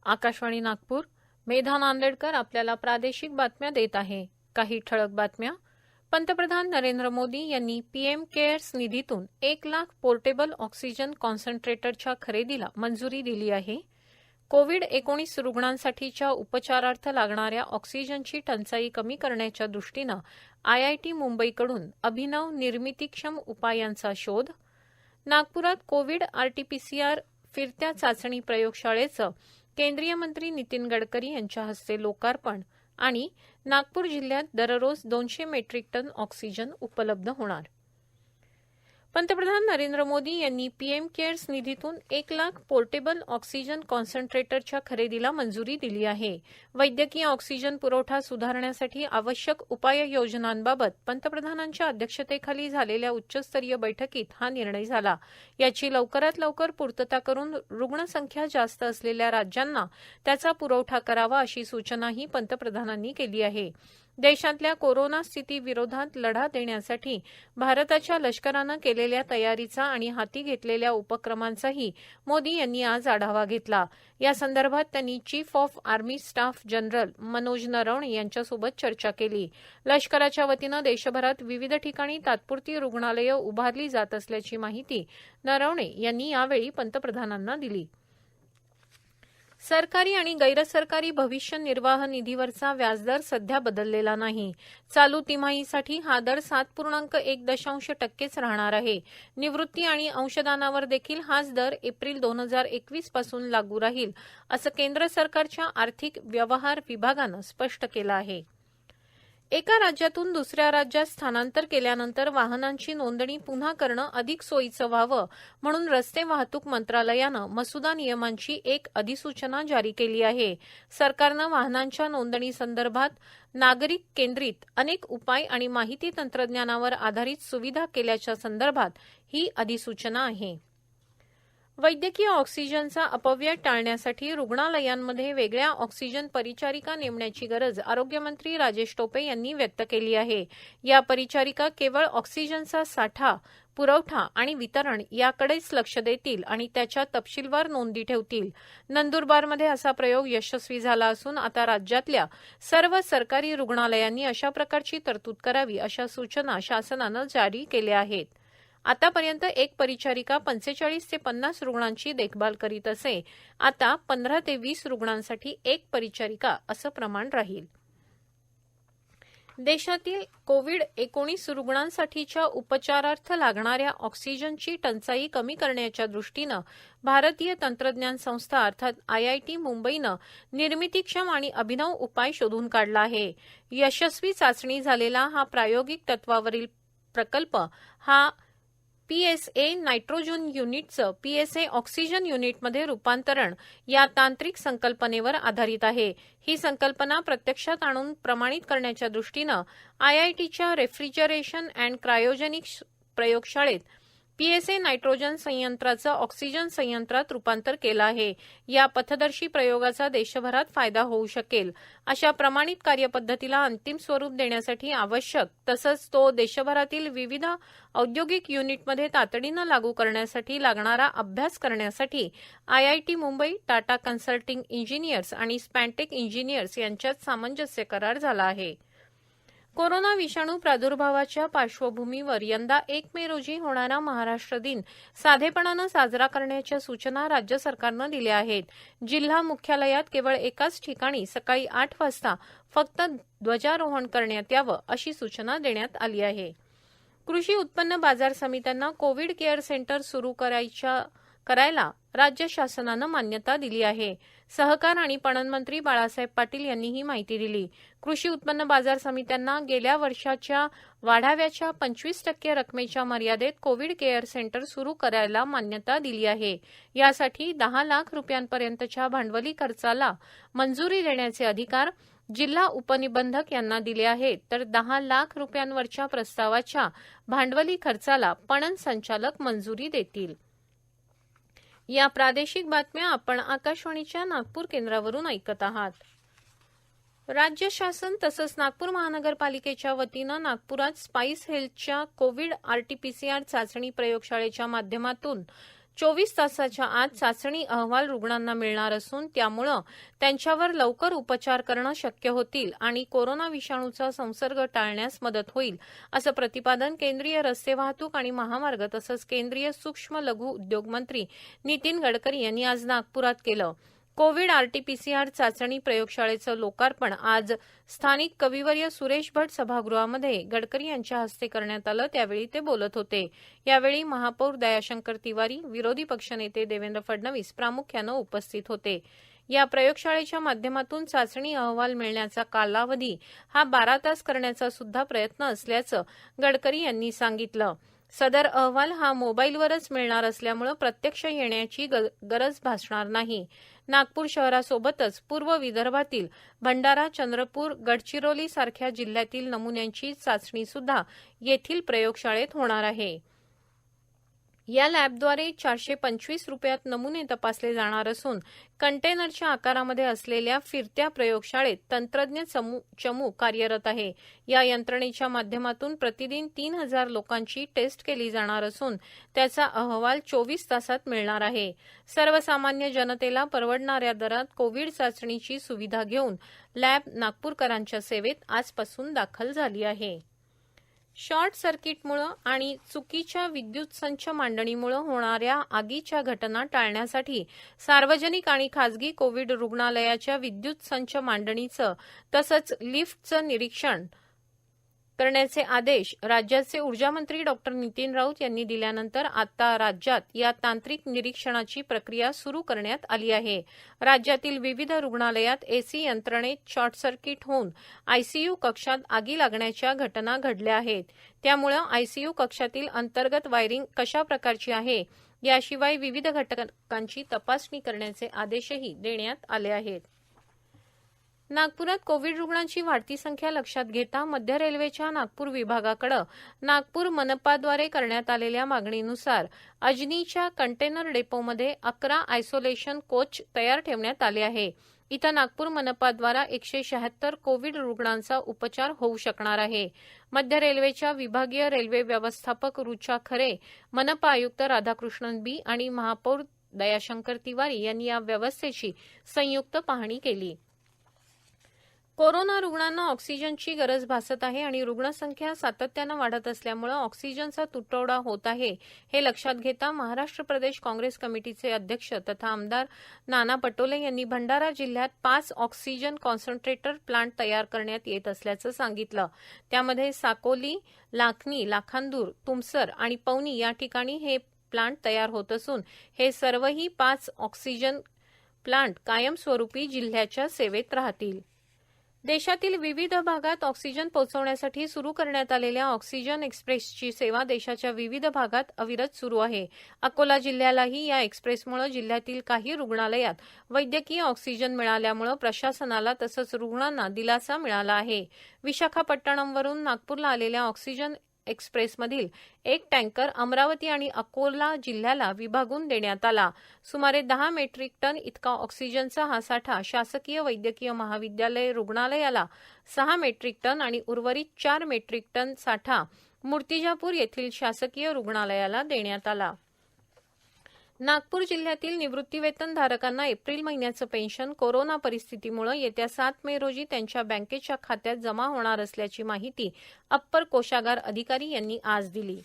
आकाशवाणी नागपूर. मेधा नांदेडकर आपल्याला प्रादेशिक बातम्या देत आहे. काही ठळक बातम्या. पंतप्रधान नरेंद्र मोदी यांनी पीएम केअर्स निधीतून 1 लाख पोर्टेबल ऑक्सिजन कॉन्सन्ट्रेटरच्या खरेदीला मंजुरी दिली आहे. कोविड-19 रुग्णांसाठीच्या उपचारार्थ लागणाऱ्या ऑक्सिजनची टंचाई कमी करण्याच्या दृष्टीनं आयआयटी मुंबईकडून अभिनव निर्मितीक्षम उपायांचा शोध. नागपुरात कोविड आरटीपीसीआर फिरत्या चाचणी प्रयोगशाळेचं केंद्रीय मंत्री नितीन गडकरी यांच्या हस्ते लोकार्पण. आणि नागपूर जिल्ह्यात दररोज 200 मेट्रिक टन ऑक्सिजन उपलब्ध होणार. पंतप्रधान नरेंद्र मोदी यांनी पीएम केअर्स निधीतून 1 लाख पोर्टेबल ऑक्सिजन कॉन्सन्ट्रेटरच्या खरेदीला मंजुरी दिली आहे. वैद्यकीय ऑक्सिजन पुरवठा सुधारण्यासाठी आवश्यक उपाययोजनांबाबत पंतप्रधानांच्या अध्यक्षतेखाली झालेल्या उच्चस्तरीय बैठकीत हा निर्णय झाला. याची लवकरात लवकर पूर्तता करून रुग्णसंख्या जास्त असलेल्या राज्यांना त्याचा पुरवठा करावा अशी सूचनाही पंतप्रधानांनी केली आहे. देशातल्या कोरोना स्थितीविरोधात लढा देण्यासाठी भारताच्या लष्करानं केलेल्या तयारीचा आणि हाती घेतलेल्या उपक्रमांचाही मोदी यांनी आज आढावा घेतला. या संदर्भात त्यांनी chief of army staff general Manoj Naravane यांच्यासोबत चर्चा केली. लष्कराच्या वतीनं देशभरात विविध ठिकाणी तात्पुरती रुग्णालयं उभारली जात असल्याची माहिती नरवणे यांनी यावेळी पंतप्रधानांना दिली. सरकारी आणि गैरसरकारी भविष्य निर्वाह निधीवरचा व्याजदर सध्या बदललेला नाही. चालू तिमाहीसाठी हा दर 7.1% राहणार आहे. निवृत्ती आणि अंशदानावर देखील हाच दर एप्रिल 2021 पासून लागू राहील, असं केंद्र सरकारच्या आर्थिक व्यवहार विभागानं स्पष्ट केलं आहे. एका राज्यातून दुसऱ्या राज्यात स्थलांतर केल्यानंतर वाहनांची नोंदणी पुन्हा करणं अधिक सोयीचं व्हावं म्हणून रस्ते वाहतूक मंत्रालयानं मसुदा नियमांची एक अधिसूचना जारी केली आहे. सरकारनं वाहनांच्या नोंदणीसंदर्भात नागरिक केंद्रित अनेक उपाय आणि माहिती तंत्रज्ञानावर आधारित सुविधा केल्याच्या संदर्भात ही अधिसूचना आहे. वैद्यकीय ऑक्सिजनचा अपव्यय टाळण्यासाठी रुग्णालयांमध्ये वेगळ्या ऑक्सिजन परिचारिका नेमण्याची गरज आरोग्यमंत्री राजेश टोपे यांनी व्यक्त केली आहे. या परिचारिका केवळ ऑक्सिजनचा साठा, पुरवठा आणि वितरण याकडेच लक्ष देतील आणि त्याच्या तपशीलवार नोंदी ठेवतील. नंदुरबारमध्ये असा प्रयोग यशस्वी झाला असून आता राज्यातल्या सर्व सरकारी रुग्णालयांनी अशा प्रकारची तरतूद करावी अशा सूचना शासनानं जारी केल्या आहेत. आतापर्यंत एक परिचारिका 45 ते 50 रुग्णांची देखभाल करीत असे. आता 15 ते 20 रुग्णांसाठी एक परिचारिका असं प्रमाण राहील. देशातील कोविड-19 रुग्णांसाठीच्या उपचारार्थ लागणाऱ्या ऑक्सिजनची टंचाई कमी करण्याच्या दृष्टीनं भारतीय तंत्रज्ञान संस्था अर्थात आयआयटी मुंबईनं निर्मितीक्षम आणि अभिनव उपाय शोधून काढला आहे. यशस्वी चाचणी झालेला हा प्रायोगिक तत्वावरील प्रकल्प हा पीएसए नायट्रोजन युनिटचं पीएसए ऑक्सिजन युनिटमध्ये रूपांतरण या तांत्रिक संकल्पनेवर आधारित आहे. ही संकल्पना प्रत्यक्षात आणून प्रमाणित करण्याच्या दृष्टीनं आयआयटीच्या रेफ्रिजरेशन अँड क्रायोजेनिक्स प्रयोगशाळेत पीएसए नायट्रोजन संयंत्राचं ऑक्सिजन संयंत्रात रूपांतर केलं आहे. या पथदर्शी प्रयोगाचा देशभरात फायदा होऊ शकेल. अशा प्रमाणित कार्यपद्धतीला अंतिम स्वरूप देण्यासाठी आवश्यक तसंच तो देशभरातील विविध औद्योगिक युनिटमध्ये तातडीनं लागू करण्यासाठी लागणारा अभ्यास करण्यासाठी IIT Mumbai, Tata consulting engineers आणि स्पॅन्टेक इंजिनियर्स यांच्यात सामंजस्य करार झाला आहे. कोरोना विषाणू प्रादुर्भावाच्या पार्श्वभूमीवर यंदा 1 मे रोजी होणारा महाराष्ट्र दिन साधेपणानं साजरा करण्याच्या सूचना राज्य सरकारनं दिल्या आहेत. जिल्हा मुख्यालयात केवळ एकाच ठिकाणी सकाळी 8 वाजता फक्त ध्वजारोहण करण्यात यावं अशी सूचना देण्यात आली आहे. कृषी उत्पन्न बाजार समित्यांना कोविड केअर सेंटर सुरू करायला राज्य शासनानं मान्यता दिली आहे. सहकार आणि पणन मंत्री बाळासाहेब पाटील यांनी ही माहिती दिली. कृषी उत्पन्न बाजार समित्यांना गेल्या वर्षाच्या वाढाव्याच्या 25% रकमेच्या मर्यादेत कोविड केअर सेंटर सुरू करायला मान्यता दिली आहे. यासाठी 10 लाख रुपयांपर्यंतच्या भांडवली खर्चाला मंजुरी देण्याचे अधिकार जिल्हा उपनिबंधक यांना दिले आहेत, तर 10 लाख रुपयांवरच्या प्रस्तावाच्या भांडवली खर्चाला पणन संचालक मंजुरी देतील. या प्रादेशिक बातम्या आपण आकाशवाणीच्या नागपूर केंद्रावरून ऐकत आहात. राज्य शासन तसंच नागपूर महानगरपालिकेच्या वतीनं नागपुरात स्पाइस हेल्थच्या कोविड आरटीपीसीआर चाचणी प्रयोगशाळेच्या माध्यमातून 24 तासाच्या आत चाचणी अहवाल रुग्णांना मिळणार असून त्यामुळे त्यांच्यावर लवकर उपचार करणं शक्य होतील आणि कोरोना विषाणूचा संसर्ग टाळण्यास मदत होईल असं प्रतिपादन केंद्रीय रस्ते वाहतूक आणि महामार्ग तसंच केंद्रीय सूक्ष्म लघु उद्योग मंत्री नितीन गडकरी यांनी आज नागपुरात केलं. कोविड आरटीपीसीआर चाचणी प्रयोगशाळेचं लोकार्पण आज स्थानिक कविवर्य सुरेश भट सभागृहामध्ये गडकरी यांच्या हस्ते करण्यात आलं. त्यावेळी ते बोलत होते. यावेळी महापौर दयाशंकर तिवारी, विरोधी पक्षनेते देवेंद्र फडणवीस प्रामुख्यानं उपस्थित होते. या प्रयोगशाळेच्या माध्यमातून चाचणी अहवाल मिळण्याचा कालावधी हा 12 तास करण्याचा सुद्धा प्रयत्न असल्याचं गडकरी यांनी सांगितलं. सदर अहवाल हा मोबाईलवरच मिळणार असल्यामुळे प्रत्यक्ष येण्याची गरज भासणार नाही. नागपूर शहरासोबतच पूर्व विदर्भातील भंडारा, चंद्रपूर, गडचिरोली सारख्या जिल्ह्यातील नमुन्यांची चाचणी सुद्धा येथील प्रयोगशाळेत होणार आहे. या लॅबद्वारे 425 रुपयात नमुने तपासले जाणार असून कंटेनरच्या आकारामध्ये असलेल्या फिरत्या प्रयोगशाळेत तंत्रज्ञ चमू कार्यरत आहे. या यंत्रणेच्या माध्यमातून प्रतिदिन 3000 लोकांची टेस्ट केली जाणार असून त्याचा अहवाल 24 तासात मिळणार आहे. सर्वसामान्य जनतेला परवडणाऱ्या दरात कोविड चाचणीची सुविधा घेऊन लॅब नागपूरकरांच्या सेवेत आजपासून दाखल झाली आहे. शॉर्ट सर्किटमुळे आणि चुकीच्या विद्युत संच मांडणीमुळे होणाऱ्या आगीच्या घटना टाळण्यासाठी सार्वजनिक आणि खासगी कोविड रुग्णालयाच्या विद्युत संच मांडणीचं तसंच लिफ्टचं निरीक्षण करण्याचे आदेश राज्याचे ऊर्जामंत्री डॉ. नितीन राऊत यांनी दिल्यानंतर आता राज्यात या तांत्रिक निरीक्षणाची प्रक्रिया सुरू करण्यात आली आहे. राज्यातील विविध रुग्णालयात एसी यंत्रणेत शॉर्ट सर्किट होऊन आयसीयू कक्षात आगी लागण्याच्या घटना घडल्या आहेत. त्यामुळे आयसीयू कक्षातील अंतर्गत वायरिंग कशा प्रकारची आहे याशिवाय विविध घटकांची तपासणी करण्याचे आदेशही देण्यात आले आहेत. नागपुरात कोविड रुग्णांची वाढती संख्या लक्षात घेता मध्य रेल्वेच्या नागपूर विभागाकडे नागपूर मनपाद्वारे करण्यात आलेल्या मागणीनुसार अजनीच्या कंटेनर डेपोमध्ये 11 आयसोलेशन कोच तयार ठेवण्यात आले आहे. इथं नागपूर मनपाद्वारा 176 कोविड रुग्णांचा उपचार होऊ शकणार आहे. मध्य रेल्वेच्या विभागीय रेल्वे व्यवस्थापक रुचा खरे, मनपा आयुक्त राधाकृष्णन बी आणि महापौर दयाशंकर तिवारी यांनी या व्यवस्थेची संयुक्त पाहणी केली. कोरोना रुग्णांना ऑक्सिजनची गरज भासत आहे आणि रुग्णसंख्या सातत्यानं वाढत असल्यामुळे ऑक्सिजनचा तुटवडा होत आहे. हे लक्षात घेता महाराष्ट्र प्रदेश काँग्रेस कमिटीचे अध्यक्ष तथा आमदार नाना पटोले यांनी भंडारा जिल्ह्यात 5 ऑक्सिजन कॉन्सन्ट्रेटर प्लांट तयार करण्यात येत असल्याचं सांगितलं. त्यामध्ये साकोली, लाखनी, लाखांदूर, तुमसर आणि पवनी या ठिकाणी हे प्लांट तयार होत असून हे सर्वही 5 ऑक्सिजन प्लांट कायमस्वरूपी जिल्ह्याच्या सेवेत राहतील. देशातील विविध भागात ऑक्सिजन पोहोचवण्यासाठी सुरू करण्यात आलेल्या ऑक्सिजन एक्सप्रेसची सेवा देशाच्या विविध भागात अविरत सुरू आहे. अकोला जिल्ह्यालाही या एक्सप्रेसमुळे जिल्ह्यातील काही रुग्णालयात वैद्यकीय ऑक्सिजन मिळाल्यामुळे प्रशासनाला तसंच रुग्णांना दिलासा मिळाला आहे. विशाखापट्टणमवरून नागपूरला आलेल्या ऑक्सिजन एक्सप्रेसमधील एक टँकर अमरावती आणि अकोला जिल्ह्याला विभागून देण्यात आला. सुमारे 10 मेट्रिक टन इतका ऑक्सिजनचा हा साठा शासकीय वैद्यकीय महाविद्यालय रुग्णालयाला 6 मेट्रिक टन आणि उर्वरित 4 मेट्रिक टन साठा मूर्तिजापूर येथील शासकीय रुग्णालयाला देण्यात आला. नागपूर जिल्ह्यातील निवृत्तीवेतनधारकांना एप्रिल महिन्याचं पेन्शन कोरोना परिस्थितीमुळे येत्या 7 मे रोजी त्यांच्या बँकेच्या खात्यात जमा होणार असल्याची माहिती अप्पर कोषागार अधिकारी यांनी आज दिली.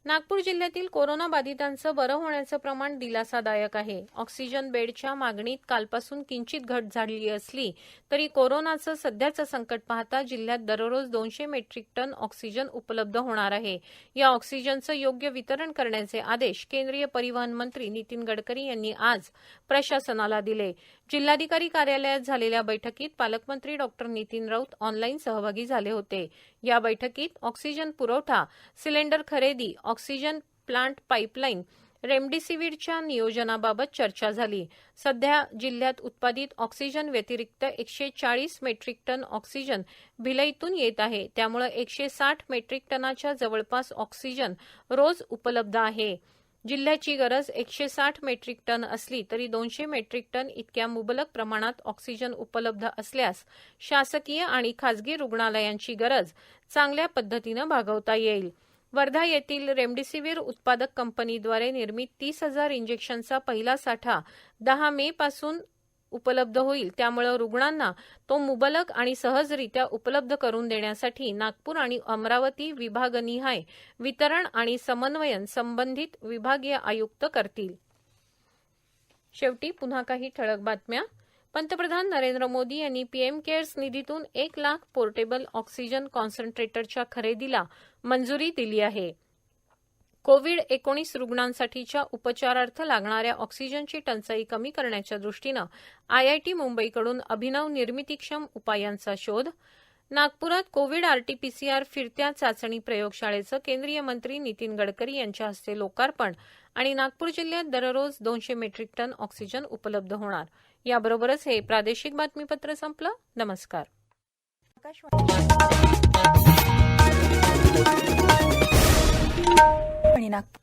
नागपूर जिल्ह्यातील कोरोना बाधितांचं बरं होण्याचं प्रमाण दिलासादायक आहे. ऑक्सिजन बेडच्या मागणीत कालपासून किंचित घट झाली असली तरी कोरोनाचं सध्याचं संकट पाहता जिल्ह्यात दररोज 200 मेट्रिक टन ऑक्सिजन उपलब्ध होणार आहे. या ऑक्सिजनचं योग्य वितरण करण्याचे आदेश केंद्रीय परिवहन मंत्री नितीन गडकरी यांनी आज प्रशासनाला दिले. जिल्हाधिकारी कार्यालयात झालेल्या बैठकीत पालकमंत्री डॉ. नितीन राऊत ऑनलाईन सहभागी झाले होते. या बैठकीत ऑक्सिजन पुरवठा, सिलेंडर खरेदी, ऑक्सिजन प्लांट पाईपलाईन, रेमडेसिवीरच्या नियोजनाबाबत चर्चा झाली. सध्या जिल्ह्यात उत्पादित ऑक्सिजन व्यतिरिक्त 140 मेट्रिक टन ऑक्सिजन भिलईतून येत आहे. त्यामुळे 160 मेट्रिक टनाच्या जवळपास ऑक्सिजन रोज उपलब्ध आहे. जिल्ह्याची गरज 160 मेट्रिक टन असली तरी 200 मेट्रिक टन इतक्या मुबलक प्रमाणात ऑक्सिजन उपलब्ध असल्यास शासकीय आणि खाजगी रुग्णालयांची गरज चांगल्या पद्धतीनं भागवता येईल. वर्धा येथील रेमडेसिवीर उत्पादक कंपनीद्वारे निर्मित 30,000 इंजेक्शनचा पहिला साठा 10 मे पासून उपलब्ध होईल. त्यामुळे रुग्णांना तो मुबलक आणि सहजरित्या उपलब्ध करून देण्यासाठी नागपूर आणि अमरावती विभागनिहाय वितरण आणि समन्वयन संबंधित विभागीय आयुक्त करतील. शेवटी पुन्हा काही ठळक बातम्या. पंतप्रधान नरेंद्र मोदी यांनी पीएम केअर्स निधीतून 1 लाख पोर्टेबल ऑक्सिजन कॉन्सन्ट्रेटरच्या खरेदीला मंजुरी दिली आहे. कोविड-19 रुग्णांसाठीच्या उपचारार्थ लागणाऱ्या ऑक्सिजनची टंचाई कमी करण्याच्या दृष्टीनं आयआयटी मुंबईकडून अभिनव निर्मितीक्षम उपायांचा शोध. नागपुरात कोविड आरटी-पीसीआर फिरत्या चाचणी प्रयोगशाळेचं केंद्रीय मंत्री नितीन गडकरी यांच्या हस्ते लोकार्पण आणि नागपूर जिल्ह्यात दररोज 200 मेट्रिक टन ऑक्सिजन उपलब्ध होणार. याबरोबरच हे प्रादेशिक बातमीपत्र संपलं. नमस्कार. आणि नागपूर